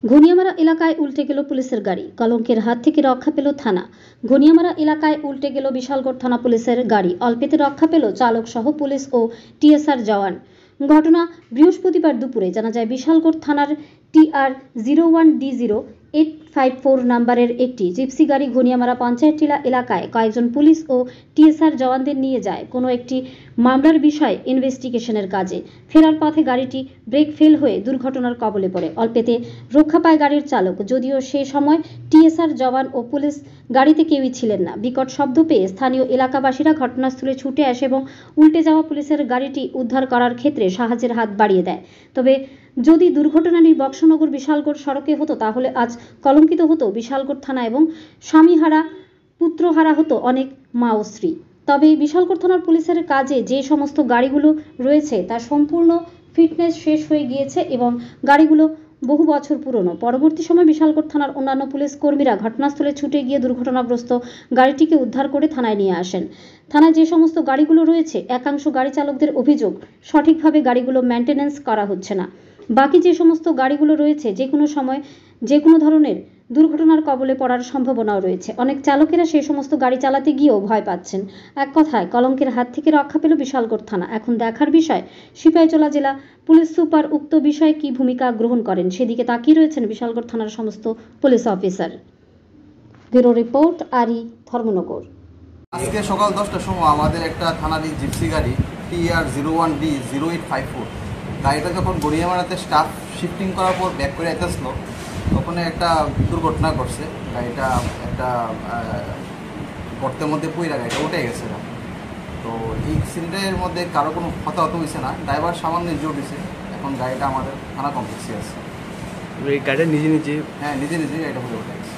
ঘনিয়ামারা এলাকায় উল্টে গেল পুলিশের গাড়ি, কলঙ্কের হাত থেকে রক্ষা পেল থানা। ঘনিয়ামারা এলাকায় উল্টে গেল বিশালগড় থানা পুলিশের গাড়ি, অল্পেতে রক্ষা পেল চালক সহ পুলিশ ও টিএসআর জওয়ান। ঘটনা বৃহস্পতিবার দুপুরে। জানা যায় বিশালগড় থানার TR01D0854 নম্বরের একটি জিপসি গাড়ি ঘনিয়ামারা পঞ্চায়েত টিলা এলাকায় কয়েকজন পুলিশ ও টিএসআর জওয়ানদের নিয়ে যায় কোনো একটি মামলার বিষয়ে ইনভেস্টিগেশনের কাজে। ফেরার পথে গাড়িটি ব্রেক ফেল হয়ে দুর্ঘটনার কবলে পড়ে। অল্পেতে রক্ষা পায় গাড়ির চালক, যদিও সে সময় টিএসআর জওয়ান ও পুলিশ গাড়িতে কেউই ছিলেন না। বিকট শব্দ পেয়ে স্থানীয় এলাকাবাসীরা ঘটনাস্থলে ছুটে আসে এবং উল্টে যাওয়া পুলিশের গাড়িটি উদ্ধার করার ক্ষেত্রে সাহায্যের হাত বাড়িয়ে দেয়। তবে যদি দুর্ঘটনাটি বক্সনগর বিশালগড় সড়কে হতো তাহলে আজ কলঙ্কিত হতো বিশালগড় থানা এবং স্বামীহারা পুত্রহারা হতো অনেক মা ও স্ত্রী। তবে বিশালগড় থানার পুলিশের কাজে যে সমস্ত গাড়িগুলো রয়েছে তার সম্পূর্ণ ফিটনেস শেষ হয়ে গিয়েছে এবং গাড়িগুলো বহু বছর পুরনো। পরবর্তী সময় বিশালগড় থানার অন্যান্য পুলিশ কর্মীরা ঘটনাস্থলে ছুটে গিয়ে দুর্ঘটনাগ্রস্ত গাড়িটিকে উদ্ধার করে থানায় নিয়ে আসেন। থানায় যে সমস্ত গাড়িগুলো রয়েছে একাংশ গাড়ি চালকদের অভিযোগ সঠিকভাবে গাড়িগুলো মেনটেন্যান্স করা হচ্ছে না। বাকি যে সমস্ত গাড়িগুলো রয়েছে যে কোনো সময় যে কোনো ধরনের দুর্ঘটনার কবলে পড়ার সম্ভাবনাও রয়েছে। অনেক চালকেরা সেই সমস্ত গাড়ি চালাতে গিয়েও ভয় পাচ্ছেন। এক কথায় কলঙ্কের হাত থেকে রক্ষা পেল বিশালগড় থানা। এখন দেখার বিষয় সিপাহীজলা জেলা পুলিশ সুপার উক্ত বিষয়ে কি ভূমিকা গ্রহণ করেন সেদিকে তাকিয়ে রয়েছেন বিশালগড় থানার সমস্ত পুলিশ অফিসার। ব্যুরো রিপোর্ট, আরি, ধর্মনগর। আজকে সকাল 10টার সময় আমাদের একটা থানারই জিপসি গাড়ি TR01D0854 গাড়িটা যখন গড়িয়ামারাতে স্টাফ শিফটিং করার পর ব্যাক করে আসলো তখন একটা দুর্ঘটনা ঘটছে। গাড়িটা একটা গর্তের মধ্যে পইরা গাড়িটা উঠে গেছে। তো এই অ্যাক্সিডেন্টের মধ্যে কারো কোনো হতাহত হয়েছে না, ড্রাইভার সামান্য ইনজিওর্ড হয়েছে। এখন গাড়িটা আমাদের থানা কমপ্লেক্সে আছে। এই গাড়িটা নিজে হ্যাঁ নিজে গাড়িটা উঠে গেছে।